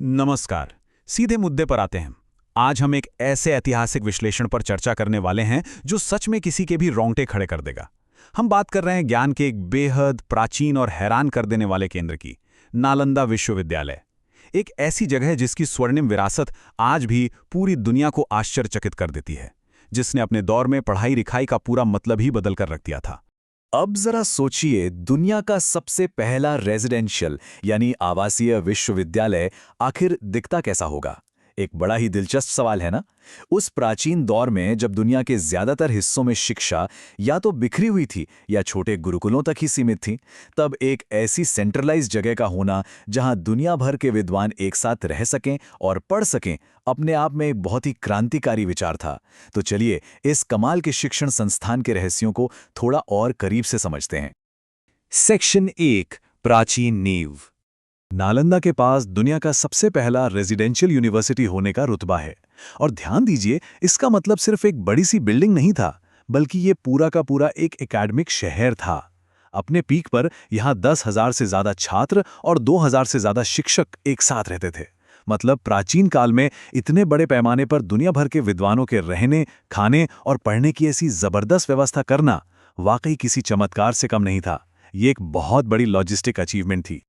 नमस्कार। सीधे मुद्दे पर आते हैं। आज हम एक ऐसे ऐतिहासिक विश्लेषण पर चर्चा करने वाले हैं जो सच में किसी के भी रोंगटे खड़े कर देगा। हम बात कर रहे हैं ज्ञान के एक बेहद प्राचीन और हैरान कर देने वाले केंद्र की, नालंदा विश्वविद्यालय। एक ऐसी जगह है जिसकी स्वर्णिम विरासत आज भी पूरी दुनिया को आश्चर्यचकित कर देती है, जिसने अपने दौर में पढ़ाई लिखाई का पूरा मतलब ही बदल कर रख दिया था। अब जरा सोचिए, दुनिया का सबसे पहला रेजिडेंशियल यानी आवासीय विश्वविद्यालय आखिर दिखता कैसा होगा? एक बड़ा ही दिलचस्प सवाल है ना? उस प्राचीन दौर में जब दुनिया के ज्यादातर हिस्सों में शिक्षा या तो बिखरी हुई थी या छोटे गुरुकुलों तक ही सीमित थी, तब एक ऐसी सेंट्रलाइज जगह का होना जहां दुनिया भर के विद्वान एक साथ रह सकें और पढ़ सकें, अपने आप में एक बहुत ही क्रांतिकारी विचार था। तो चलिए इस कमाल के शिक्षण संस्थान के रहस्यों को थोड़ा और करीब से समझते हैं। सेक्शन 1, प्राचीन नींव। नालंदा के पास दुनिया का सबसे पहला रेजिडेंशियल यूनिवर्सिटी होने का रुतबा है। और ध्यान दीजिए, इसका मतलब सिर्फ एक बड़ी सी बिल्डिंग नहीं था, बल्कि ये पूरा का पूरा एक एकेडमिक शहर था। अपने पीक पर यहाँ 10,000 से ज्यादा छात्र और 2,000 से ज्यादा शिक्षक एक साथ रहते थे। मतलब प्राचीन काल में इतने बड़े पैमाने पर दुनिया भर के विद्वानों के रहने, खाने और पढ़ने की ऐसी जबरदस्त व्यवस्था करना वाकई किसी चमत्कार से कम नहीं था। ये एक बहुत बड़ी लॉजिस्टिक अचीवमेंट थी।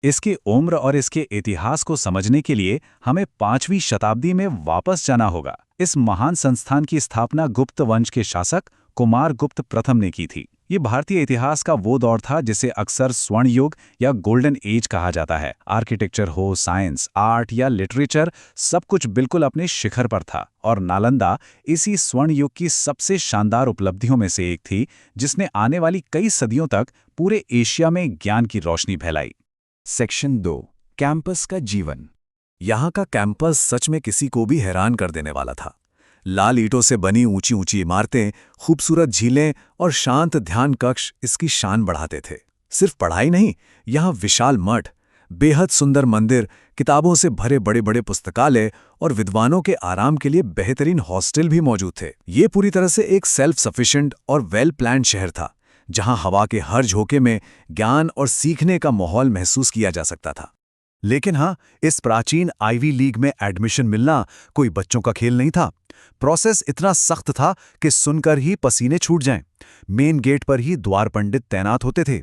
इसकी उम्र और इसके इतिहास को समझने के लिए हमें 5वीं शताब्दी में वापस जाना होगा। इस महान संस्थान की स्थापना गुप्त वंश के शासक कुमारगुप्त प्रथम ने की थी। ये भारतीय इतिहास का वो दौर था जिसे अक्सर स्वर्ण युग या गोल्डन एज कहा जाता है। आर्किटेक्चर हो, साइंस, आर्ट या लिटरेचर, सब कुछ बिल्कुल अपने शिखर पर था। और नालंदा इसी स्वर्ण युग की सबसे शानदार उपलब्धियों में से एक थी, जिसने आने वाली कई सदियों तक पूरे एशिया में ज्ञान की रोशनी फैलाई। सेक्शन 2, कैंपस का जीवन। यहाँ का कैंपस सच में किसी को भी हैरान कर देने वाला था। लाल ईंटों से बनी ऊंची ऊंची इमारतें, खूबसूरत झीलें और शांत ध्यान कक्ष इसकी शान बढ़ाते थे। सिर्फ पढ़ाई नहीं, यहाँ विशाल मठ, बेहद सुंदर मंदिर, किताबों से भरे बड़े बड़े पुस्तकालय और विद्वानों के आराम के लिए बेहतरीन हॉस्टल भी मौजूद थे। ये पूरी तरह से एक सेल्फ सफिशिएंट और वेल प्लान्ड शहर था, जहां हवा के हर झोंके में ज्ञान और सीखने का माहौल महसूस किया जा सकता था। लेकिन हाँ, इस प्राचीन आईवी लीग में एडमिशन मिलना कोई बच्चों का खेल नहीं था। प्रोसेस इतना सख्त था कि सुनकर ही पसीने छूट जाएं। मेन गेट पर ही द्वार पंडित तैनात होते थे।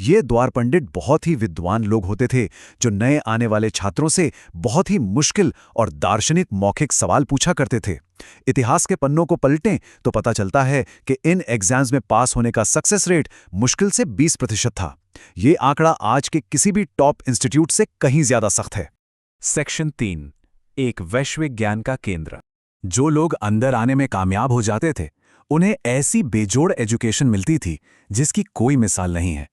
ये द्वार पंडित बहुत ही विद्वान लोग होते थे, जो नए आने वाले छात्रों से बहुत ही मुश्किल और दार्शनिक मौखिक सवाल पूछा करते थे। इतिहास के पन्नों को पलटें तो पता चलता है कि इन एग्जाम्स में पास होने का सक्सेस रेट मुश्किल से 20% था। ये आंकड़ा आज के किसी भी टॉप इंस्टीट्यूट से कहीं ज्यादा सख्त है। सेक्शन 3, एक वैश्विक ज्ञान का केंद्र। जो लोग अंदर आने में कामयाब हो जाते थे, उन्हें ऐसी बेजोड़ एजुकेशन मिलती थी जिसकी कोई मिसाल नहीं है।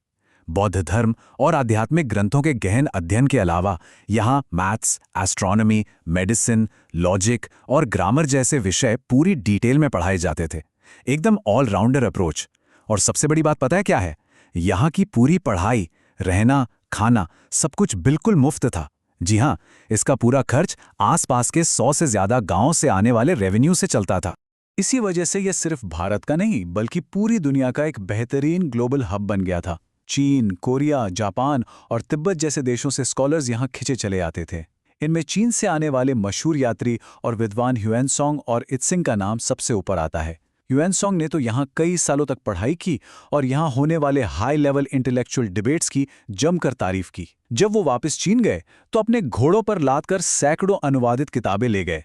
बौद्ध धर्म और आध्यात्मिक ग्रंथों के गहन अध्ययन के अलावा यहाँ मैथ्स, एस्ट्रोनॉमी, मेडिसिन, लॉजिक और ग्रामर जैसे विषय पूरी डिटेल में पढ़ाए जाते थे। एकदम ऑलराउंडर अप्रोच। और सबसे बड़ी बात पता है क्या है? यहाँ की पूरी पढ़ाई, रहना, खाना सब कुछ बिल्कुल मुफ्त था। जी हाँ, इसका पूरा खर्च आसपास के 100 से ज्यादा गांवों से आने वाले रेवेन्यू से चलता था। इसी वजह से यह सिर्फ भारत का नहीं, बल्कि पूरी दुनिया का एक बेहतरीन ग्लोबल हब बन गया था। चीन, कोरिया, जापान और तिब्बत जैसे देशों से स्कॉलर्स यहाँ खिंचे चले आते थे। इनमें चीन से आने वाले मशहूर यात्री और विद्वान ह्यूएनसॉन्ग और इत्सिंग का नाम सबसे ऊपर आता है। ह्यूएनसॉन्ग ने तो यहाँ कई सालों तक पढ़ाई की और यहाँ होने वाले हाई लेवल इंटेलेक्चुअल डिबेट्स की जमकर तारीफ की। जब वो वापस चीन गए तो अपने घोड़ों पर लादकर सैकड़ों अनुवादित किताबें ले गए,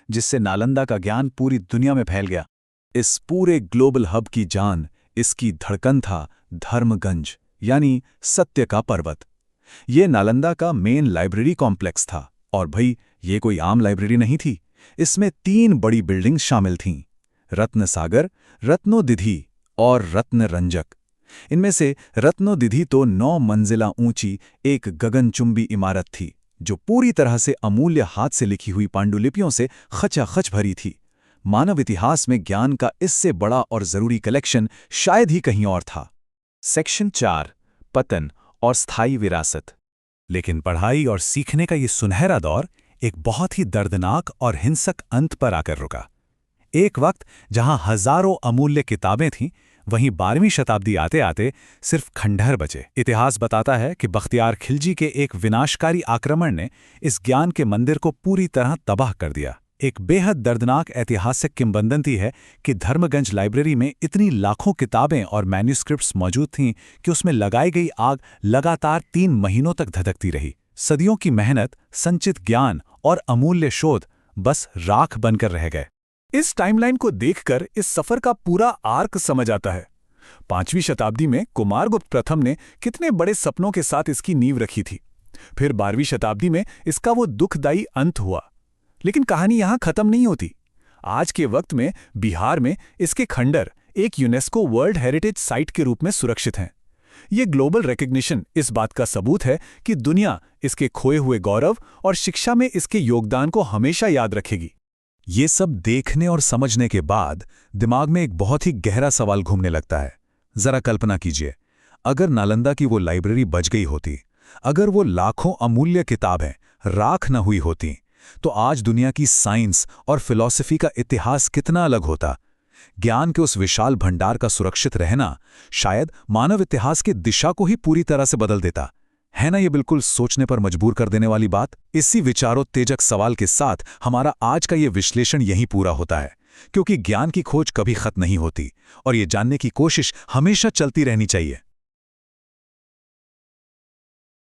जिससे नालंदा का ज्ञान पूरी दुनिया में फैल गया। इस पूरे ग्लोबल हब की जान, इसकी धड़कन था धर्मगंज, यानी सत्य का पर्वत। ये नालंदा का मेन लाइब्रेरी कॉम्प्लेक्स था। और भाई, ये कोई आम लाइब्रेरी नहीं थी। इसमें 3 बड़ी बिल्डिंग्स शामिल थीं: रत्नसागर, रत्नोदिधि और रत्नरंजक। इनमें से रत्नोदिधि तो 9 मंजिला ऊंची एक गगनचुंबी इमारत थी, जो पूरी तरह से अमूल्य हाथ से लिखी हुई पांडुलिपियों से खचाखच भरी थी। मानव इतिहास में ज्ञान का इससे बड़ा और जरूरी कलेक्शन शायद ही कहीं और था। सेक्शन 4, पतन और स्थायी विरासत। लेकिन पढ़ाई और सीखने का ये सुनहरा दौर एक बहुत ही दर्दनाक और हिंसक अंत पर आकर रुका। एक वक्त जहां हजारों अमूल्य किताबें थीं, वहीं 12वीं शताब्दी आते आते सिर्फ खंडहर बचे। इतिहास बताता है कि बख्तियार खिलजी के एक विनाशकारी आक्रमण ने इस ज्ञान के मंदिर को पूरी तरह तबाह कर दिया। एक बेहद दर्दनाक ऐतिहासिक किंवदंती है कि धर्मगंज लाइब्रेरी में इतनी लाखों किताबें और मैन्युस्क्रिप्ट्स मौजूद थीं कि उसमें लगाई गई आग लगातार 3 महीनों तक धधकती रही। सदियों की मेहनत, संचित ज्ञान और अमूल्य शोध बस राख बनकर रह गए। इस टाइमलाइन को देखकर इस सफर का पूरा आर्क समझ आता है। 5वीं शताब्दी में कुमारगुप्त प्रथम ने कितने बड़े सपनों के साथ इसकी नींव रखी थी। फिर 12वीं शताब्दी में इसका वो दुखदायी अंत हुआ। लेकिन कहानी यहां खत्म नहीं होती। आज के वक्त में बिहार में इसके खंडर एक यूनेस्को वर्ल्ड हेरिटेज साइट के रूप में सुरक्षित हैं। ये ग्लोबल रिकॉग्निशन इस बात का सबूत है कि दुनिया इसके खोए हुए गौरव और शिक्षा में इसके योगदान को हमेशा याद रखेगी। ये सब देखने और समझने के बाद दिमाग में एक बहुत ही गहरा सवाल घूमने लगता है। जरा कल्पना कीजिए, अगर नालंदा की वो लाइब्रेरी बच गई होती, अगर वो लाखों अमूल्य किताबें राख न हुई होती, तो आज दुनिया की साइंस और फिलॉसफी का इतिहास कितना अलग होता। ज्ञान के उस विशाल भंडार का सुरक्षित रहना शायद मानव इतिहास की दिशा को ही पूरी तरह से बदल देता। है ना ये बिल्कुल सोचने पर मजबूर कर देने वाली बात। इसी विचारोत्तेजक सवाल के साथ हमारा आज का ये विश्लेषण यहीं पूरा होता है, क्योंकि ज्ञान की खोज कभी खत्म नहीं होती और ये जानने की कोशिश हमेशा चलती रहनी चाहिए।